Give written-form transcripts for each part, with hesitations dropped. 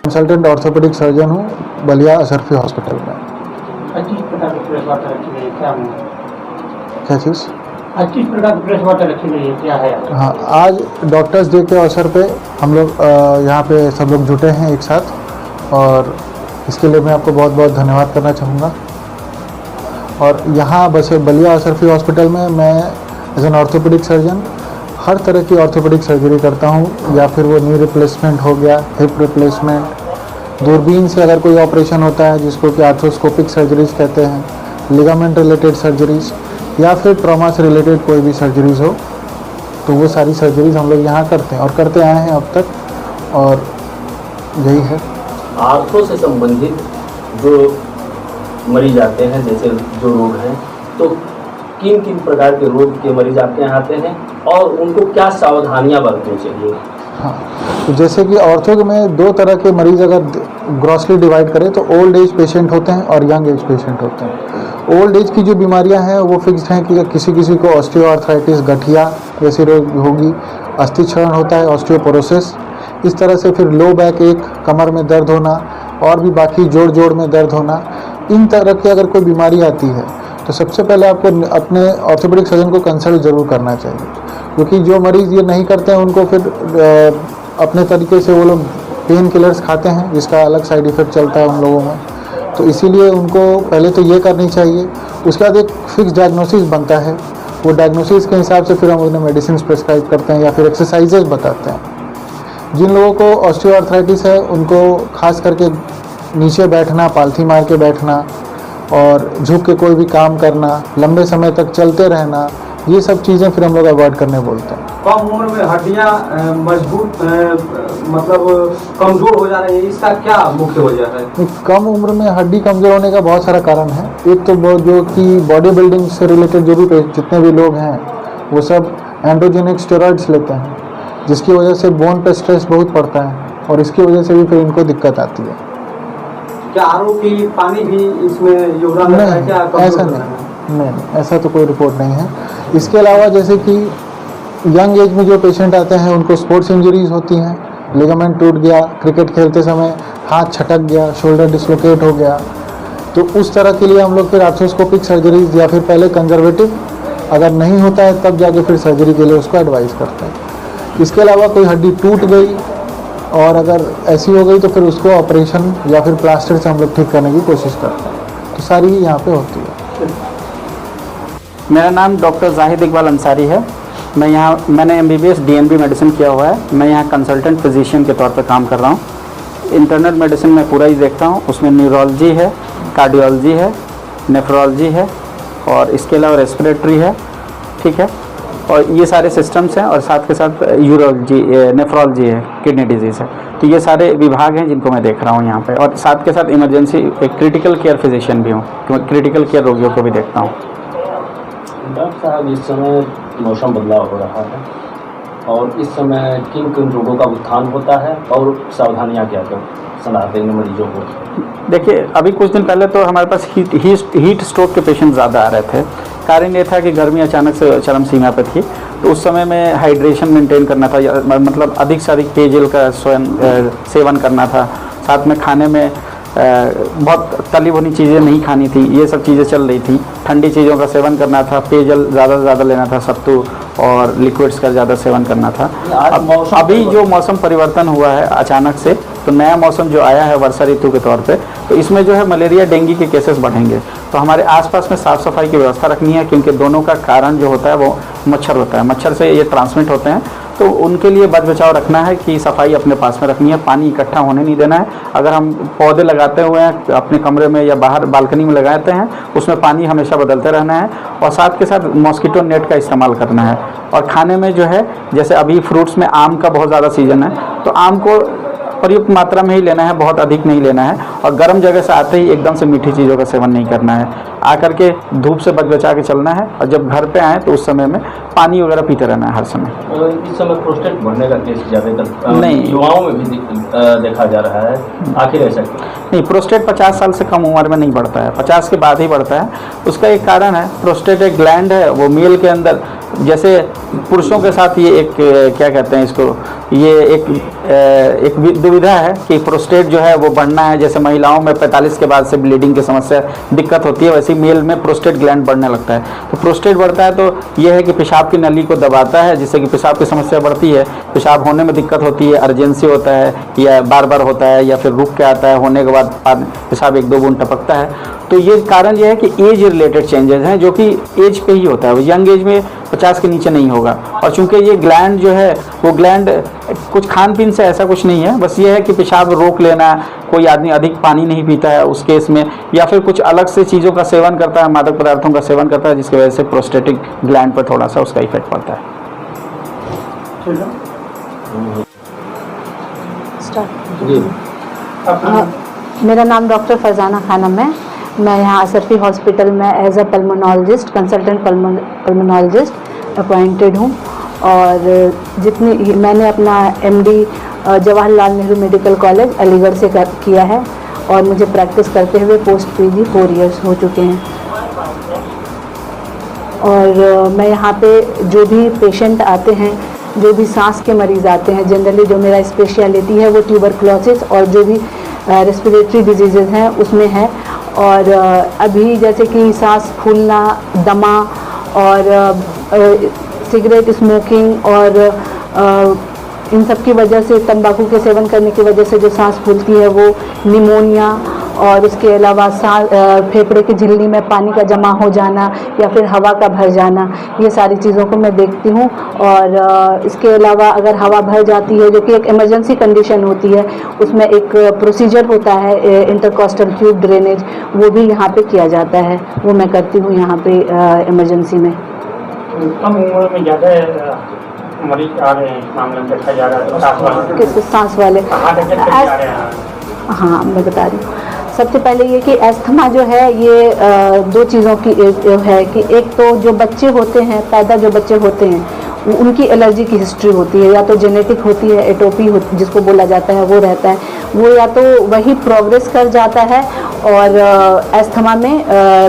Consultant orthopaedic surgeon हूँ Ballia Ashrafi hospital में। किस प्रकार की प्रेस वाटर रखी गई है, क्या है? क्या चीज़? आज किस प्रकार की प्रेस वाटर रखी गई है, क्या है? हाँ, आज डॉक्टर्स डे के अवसर पे हम लोग यहाँ पे सब लोग जुटे हैं एक साथ, और इसके लिए मैं आपको बहुत बहुत धन्यवाद करना चाहूँगा। और यहाँ बस बलिया अशरफी हॉस्पिटल में मैं एज एन ऑर्थोपेडिक सर्जन हर तरह की ऑर्थोपेडिक सर्जरी करता हूँ, या फिर वो नी रिप्लेसमेंट हो गया, हिप रिप्लेसमेंट, दूरबीन से अगर कोई ऑपरेशन होता है जिसको कि आर्थ्रोस्कोपिक सर्जरीज कहते हैं, लिगामेंट रिलेटेड सर्जरीज, या फिर ट्रॉमा से रिलेटेड कोई भी सर्जरीज हो, तो वो सारी सर्जरीज हम लोग यहाँ करते हैं और करते आए हैं अब तक, और यही है। आँखों से संबंधित जो मरीज आते हैं, जैसे जो रोग हैं, तो किन किन प्रकार के रोग के मरीज आपके यहाँ आते हैं और उनको क्या सावधानियां बरतनी चाहिए? हाँ, तो जैसे कि ऑर्थो में दो तरह के मरीज अगर ग्रॉसली डिवाइड करें तो ओल्ड एज पेशेंट होते हैं और यंग एज पेशेंट होते हैं। ओल्ड एज की जो बीमारियां हैं वो फिक्स्ड हैं कि किसी किसी को ऑस्टियोआर्थराइटिस, गठिया जैसी रोग होगी, अस्थि क्षरण होता है, ऑस्टियोपोरोसिस, इस तरह से फिर लो बैक एक, कमर में दर्द होना, और भी बाकी जोड़ जोड़ में दर्द होना, इन तरह की अगर कोई बीमारी आती है तो सबसे पहले आपको अपने ऑर्थोपेडिक सर्जन को कंसल्ट ज़रूर करना चाहिए, क्योंकि जो मरीज़ ये नहीं करते हैं उनको फिर अपने तरीके से वो लोग पेन किलर्स खाते हैं जिसका अलग साइड इफ़ेक्ट चलता है उन लोगों में। तो इसीलिए उनको पहले तो ये करनी चाहिए। उसके बाद एक फिक्स डायग्नोसिस बनता है, वो डायग्नोसिस के हिसाब से फिर हम उन्हें मेडिसिन प्रिस्क्राइब करते हैं या फिर एक्सरसाइजेज बताते हैं। जिन लोगों को ऑस्टियोआर्थराइटिस है उनको खास करके नीचे बैठना, पालथी मार के बैठना और झुक के कोई भी काम करना, लंबे समय तक चलते रहना, ये सब चीज़ें फिर हम लोग अवॉइड करने बोलते हैं। कम उम्र में हड्डियाँ मजबूत मतलब कमज़ोर हो जा रही है, इसका क्या मुख्य वजह है? कम उम्र में हड्डी कमज़ोर होने का बहुत सारा कारण है। एक तो जो कि बॉडी बिल्डिंग से रिलेटेड जो भी जितने भी लोग हैं वो सब एंड्रोजेनिक स्टेरॉइड्स लेते हैं, जिसकी वजह से बोन पे स्ट्रेस बहुत पड़ता है और इसकी वजह से भी फिर इनको दिक्कत आती है। क्या आरओ की पानी भी इसमें योगदान रहता है क्या? ऐसा नहीं, ऐसा तो कोई रिपोर्ट नहीं है। इसके अलावा जैसे कि यंग एज में जो पेशेंट आते हैं उनको स्पोर्ट्स इंजरीज होती हैं, लिगामेंट टूट गया, क्रिकेट खेलते समय हाथ छटक गया, शोल्डर डिसलोकेट हो गया, तो उस तरह के लिए हम लोग फिर आर्थ्रोस्कोपिक सर्जरीज या फिर पहले कंजर्वेटिव, अगर नहीं होता है तब जाके फिर सर्जरी के लिए उसको एडवाइस करते हैं। इसके अलावा कोई हड्डी टूट गई और अगर ऐसी हो गई तो फिर उसको ऑपरेशन या फिर प्लास्टर से हम लोग ठीक करने की कोशिश करते हैं। तो सारी ही यहाँ पे होती है। मेरा नाम डॉक्टर जाहिद इकबाल अंसारी है। मैंने MBBS DNB मेडिसिन किया हुआ है। मैं यहाँ कंसल्टेंट फिजिशियन के तौर पर काम कर रहा हूँ। इंटरनल मेडिसिन में पूरा ही देखता हूँ, उसमें न्यूरोलॉजी है, कार्डियोलॉजी है, नेफ्रोलॉजी है और इसके अलावा रेस्पिरेटरी है, ठीक है, और ये सारे सिस्टम्स हैं और साथ के साथ यूरोलॉजी, नेफ्रोलॉजी है, किडनी डिजीज़ है। तो ये सारे विभाग हैं जिनको मैं देख रहा हूँ यहाँ पे, और साथ के साथ इमरजेंसी एक क्रिटिकल केयर फिजिशियन भी हूँ, क्रिटिकल केयर रोगियों को भी देखता हूँ। डॉक्टर साहब, इस समय मौसम बदलाव हो रहा है और इस समय किन किन रोगों का उत्थान होता है और सावधानियाँ क्या क्या सलाह देंगे मरीजों को? देखिए, अभी कुछ दिन पहले तो हमारे पास हीट स्ट्रोक के पेशेंट ज़्यादा आ रहे थे। कारण ये था कि गर्मी अचानक से चरम सीमा पर थी, तो उस समय में हाइड्रेशन मेंटेन करना था, मतलब अधिक से अधिक पेयजल का सेवन करना था। साथ में खाने में बहुत तली भुनी चीज़ें नहीं खानी थी, ये सब चीज़ें चल रही थी। ठंडी चीज़ों का सेवन करना था, पेयजल ज़्यादा से ज़्यादा लेना था, सत्तू और लिक्विड्स का ज़्यादा सेवन करना था। अभी जो मौसम परिवर्तन हुआ है अचानक से, तो नया मौसम जो आया है वर्षा ऋतु के तौर पे, तो इसमें जो है मलेरिया, डेंगू के केसेस बढ़ेंगे। तो हमारे आसपास में साफ़ सफाई की व्यवस्था रखनी है, क्योंकि दोनों का कारण जो होता है वो मच्छर होता है, मच्छर से ये ट्रांसमिट होते हैं। तो उनके लिए बच बचाव रखना है कि सफाई अपने पास में रखनी है, पानी इकट्ठा होने नहीं देना है। अगर हम पौधे लगाते हुए हैं अपने कमरे में या बाहर बालकनी में लगाते हैं, उसमें पानी हमेशा बदलते रहना है और साथ के साथ मॉस्किटो नेट का इस्तेमाल करना है। और खाने में जो है, जैसे अभी फ्रूट्स में आम का बहुत ज़्यादा सीजन है, तो आम को पर्याप्त मात्रा में ही लेना है, बहुत अधिक नहीं लेना है। और गर्म जगह से आते ही एकदम से मीठी चीज़ों का सेवन नहीं करना है। आकर के धूप से बच बचा के चलना है और जब घर पे आए तो उस समय में पानी वगैरह पीते रहना है हर समय। इस समय प्रोस्टेट बढ़ने का केस ज़्यादातर नहीं, युवाओं में भी देखा जा रहा है, आखिर ऐसा क्यों? नहीं, प्रोस्टेट 50 साल से कम उम्र में नहीं बढ़ता है, 50 के बाद ही बढ़ता है। उसका एक कारण है, प्रोस्टेट एक ग्लैंड है, वो मेल के अंदर, जैसे पुरुषों के साथ ये एक क्या कहते हैं इसको, ये एक एक दुविधा है कि प्रोस्टेट जो है वो बढ़ना है, जैसे महिलाओं में 45 के बाद से ब्लीडिंग की समस्या दिक्कत होती है, वैसे ही मेल में प्रोस्टेट ग्लैंड बढ़ने लगता है। तो प्रोस्टेट बढ़ता है तो यह है कि पेशाब की नली को दबाता है, जिससे कि पेशाब की समस्या बढ़ती है, पेशाब होने में दिक्कत होती है, अर्जेंसी होता है या बार बार होता है या फिर रुक के आता है, होने के बाद पेशाब 1-2 बूंद टपकता है। तो ये कारण ये है कि एज रिलेटेड चेंजेस हैं, जो कि एज पे ही होता है, यंग एज में 50 के नीचे नहीं होगा। और चूंकि ये ग्लैंड जो है वो ग्लैंड कुछ खान पीन से ऐसा कुछ नहीं है, बस ये है कि पेशाब रोक लेना, कोई आदमी अधिक पानी नहीं पीता है उस केस में, या फिर कुछ अलग से चीज़ों का सेवन करता है, मादक पदार्थों का सेवन करता है, जिसकी वजह से प्रोस्टेटिक ग्लैंड पर थोड़ा सा उसका इफेक्ट पड़ता है। जी मेरा नाम डॉक्टर फरजाना खानम है। मैं यहाँ असरफी हॉस्पिटल में as a pulmonologist, consultant pulmonologist appointed हूँ। और जितनी मैंने अपना MD Jawaharlal Nehru medical college Aligarh से किया है और मुझे प्रैक्टिस करते हुए पोस्ट PG 4 इयर्स हो चुके हैं। और मैं यहाँ पे जो भी पेशेंट आते हैं, जो भी सांस के मरीज़ आते हैं, जनरली जो मेरा स्पेशलिटी है वो ट्यूबरकुलोसिस और जो भी रेस्पिरेटरी डिजीज़ेज़ हैं उसमें है। और अभी जैसे कि सांस फूलना, दमा और सिगरेट स्मोकिंग और इन सब की वजह से, तंबाकू के सेवन करने की वजह से जो सांस फूलती है वो निमोनिया, और उसके अलावा फेफड़े की झिल्ली में पानी का जमा हो जाना या फिर हवा का भर जाना, ये सारी चीज़ों को मैं देखती हूँ। और इसके अलावा अगर हवा भर जाती है, जो कि एक इमरजेंसी कंडीशन होती है, उसमें एक प्रोसीजर होता है इंटरकॉस्टल ट्यूब ड्रेनेज, वो भी यहाँ पे किया जाता है, वो मैं करती हूँ यहाँ पे इमरजेंसी में। कम उम्र में ज़्यादा मरीज आ रहे हैं, इस मामले में देखा जा रहा है, सांस वाले। किस सांस वाले? हार्ट अटैक से आ रहे हैं। हाँ, मैं बता रही हूँ। सबसे पहले ये कि एस्थमा जो है ये 2 चीज़ों की है कि एक तो जो बच्चे होते हैं, पैदा जो बच्चे होते हैं उनकी एलर्जी की हिस्ट्री होती है, या तो जेनेटिक होती है, एटोपी जिसको बोला जाता है वो रहता है, वो या तो वही प्रोग्रेस कर जाता है और एस्थमा में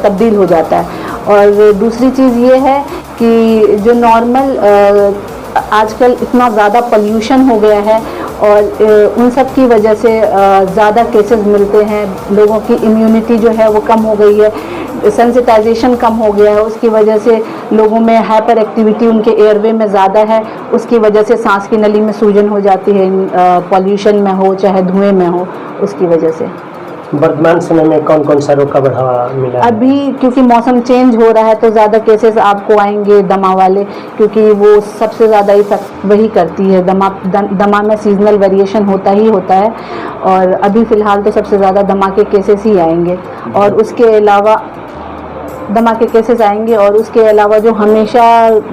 तब्दील हो जाता है। और दूसरी चीज़ ये है कि जो नॉर्मल आजकल इतना ज़्यादा पोल्यूशन हो गया है और उन सब की वजह से ज़्यादा केसेस मिलते हैं, लोगों की इम्यूनिटी जो है वो कम हो गई है, सेंसिटाइजेशन कम हो गया है, उसकी वजह से लोगों में हाइपर एक्टिविटी उनके एयरवे में ज़्यादा है, उसकी वजह से सांस की नली में सूजन हो जाती है, पॉल्यूशन में हो चाहे धुएं में हो, उसकी वजह से। वर्तमान समय में कौन कौन सा रोग का बढ़ावा मिला है? अभी क्योंकि मौसम चेंज हो रहा है तो ज़्यादा केसेस आपको आएंगे दमा वाले, क्योंकि वो सबसे ज़्यादा इफेक्ट वही करती है। दमा में सीजनल वेरिएशन होता ही होता है, और अभी फ़िलहाल तो सबसे ज़्यादा दमा के केसेस ही आएंगे। और उसके अलावा दमा के केसेस आएंगे, और उसके अलावा जो हमेशा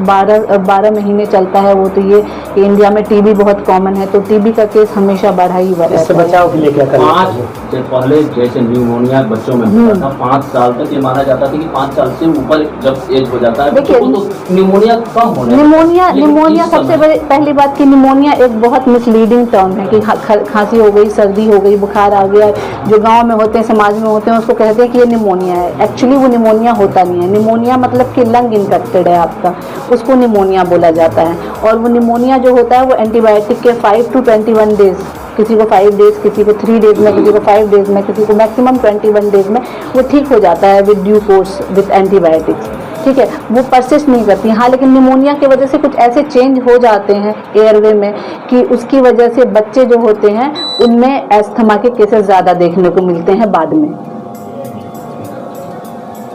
12 महीने चलता है वो तो ये कि इंडिया में टीबी बहुत कॉमन है, तो टीबी का केस हमेशा बढ़ा ही रहता है। इससे बचाव के लिए क्या करना चाहिए? पहले जैसे न्यूमोनिया बच्चों में होता था, 5 साल तक ये माना जाता था कि 5 साल से ऊपर जब एज हो जाता है देखिए, तो निमोनिया कम होने निमोनिया सबसे पहली बात कि निमोनिया एक बहुत मिसलीडिंग टर्म है कि खांसी हो गई, सर्दी हो गई, बुखार आ गया, जो गाँव में होते हैं, समाज में होते हैं, उसको कहते हैं कि ये निमोनिया है। एक्चुअली वो निमोनिया होता नहीं है। निमोनिया मतलब कि लंग इन्फेक्टेड है आपका, उसको निमोनिया बोला जाता है। और वो निमोनिया जो होता है वो एंटीबायोटिक के 5 to 21 डेज, किसी को 5 डेज, किसी को 3 डेज में, किसी को 5 डेज में, किसी को मैक्सिमम 21 डेज में वो ठीक हो जाता है with due course with antibiotics. ठीक है, वो परसिस्ट नहीं करती। हाँ, लेकिन निमोनिया की वजह से कुछ ऐसे चेंज हो जाते हैं एयरवे में कि उसकी वजह से बच्चे जो होते हैं उनमें एस्थमा के केसेस ज़्यादा देखने को मिलते हैं बाद में।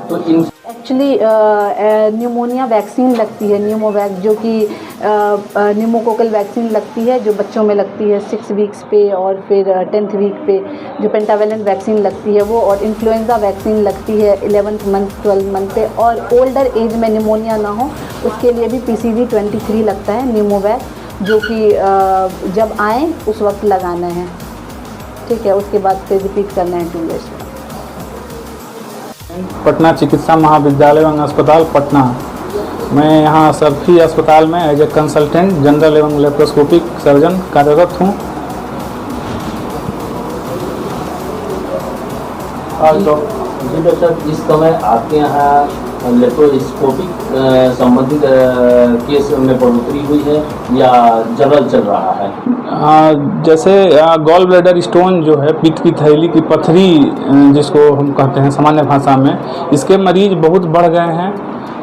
तो इन एक्चुअली न्यूमोनिया वैक्सीन लगती है, न्यूमोवैक्स, जो कि न्यूमोकोकल वैक्सीन लगती है, जो बच्चों में लगती है 6 वीक्स पे, और फिर 10th वीक पे जो पेंटावेलेंट वैक्सीन लगती है वो, और इन्फ्लुएंजा वैक्सीन लगती है 11th मंथ 12 मंथ पे। और ओल्डर एज में निमोनिया ना हो उसके लिए भी PCV 23 लगता है न्यूमोवैक, जो कि जब आए उस वक्त लगाना है। ठीक है, उसके बाद फिर रिपीट करना है 2 ईयर्स। पटना चिकित्सा महाविद्यालय एवं अस्पताल पटना। मैं यहाँ असरफी अस्पताल में एज ए कंसल्टेंट जनरल एवं लेप्रोस्कोपिक सर्जन कार्यरत हूँ। जी डॉक्टर, इस समय आपके यहाँ लेप्रोस्कोपिक संबंधित केस में बढ़ोतरी हुई है या जनरल चल रहा है? जैसे गॉल ब्लैडर स्टोन जो है, पित्त की थैली की पथरी जिसको हम कहते हैं सामान्य भाषा में, इसके मरीज बहुत बढ़ गए हैं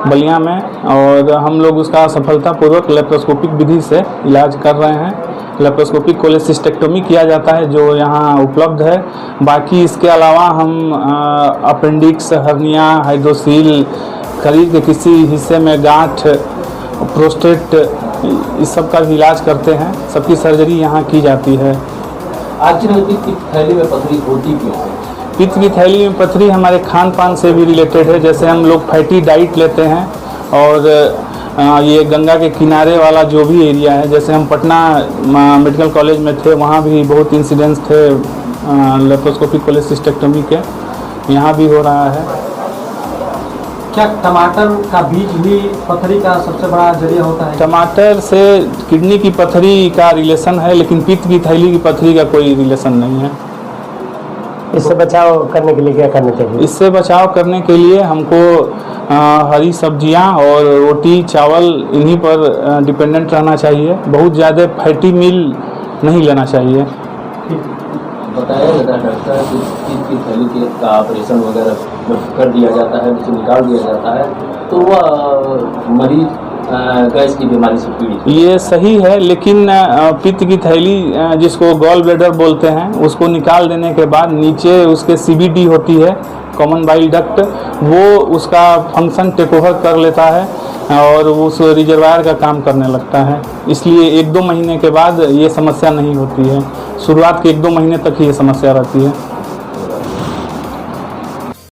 बलिया में, और हम लोग उसका सफलतापूर्वक लेप्रोस्कोपिक विधि से इलाज कर रहे हैं। लेप्रोस्कोपिक कोलेसिस्टेक्टोमी किया जाता है जो यहाँ उपलब्ध है। बाकी इसके अलावा हम अपेंडिक्स, हर्निया, हाइड्रोसील, शरीर के किसी हिस्से में गांठ, प्रोस्टेट, इस सब का भी इलाज करते हैं। सबकी सर्जरी यहाँ की जाती है। आखिर में पित्त की थैली में पथरी होती क्यों है? पित्त की थैली में पथरी हमारे खान पान से भी रिलेटेड है। जैसे हम लोग फैटी डाइट लेते हैं, और ये गंगा के किनारे वाला जो भी एरिया है, जैसे हम पटना मेडिकल कॉलेज में थे, वहाँ भी बहुत इंसिडेंट्स थे लेप्रोस्कोपिक कोलेसिस्टेक्टोमी के, यहाँ भी हो रहा है। क्या टमाटर का बीज भी पथरी का सबसे बड़ा जरिया होता है? टमाटर से किडनी की पथरी का रिलेशन है, लेकिन पित्त की थैली की पथरी का कोई रिलेशन नहीं है। इससे बचाव करने के लिए क्या करना चाहिए? इससे बचाव करने के लिए हमको हरी सब्जियां और रोटी, चावल, इन्हीं पर डिपेंडेंट रहना चाहिए। बहुत ज़्यादा फैटी मील नहीं लेना चाहिए। बताया जाता है डॉक्टर साहब कि पित्त की थैली के का ऑपरेशन वगैरह जब कर दिया जाता है, जिसे निकाल दिया जाता है, तो वह मरीज गैस की बीमारी से पीड़ित। ये सही है, लेकिन पित्त की थैली जिसको गॉल ब्लैडर बोलते हैं, उसको निकाल देने के बाद नीचे उसके CBD होती है, कॉमन बाइल डक्ट, वो उसका फंक्शन टेक ओवर कर लेता है और उस रिजर्वायर का काम करने लगता है। इसलिए 1-2 महीने के बाद ये समस्या नहीं होती है। शुरुआत के 1-2 महीने तक ही ये समस्या रहती है।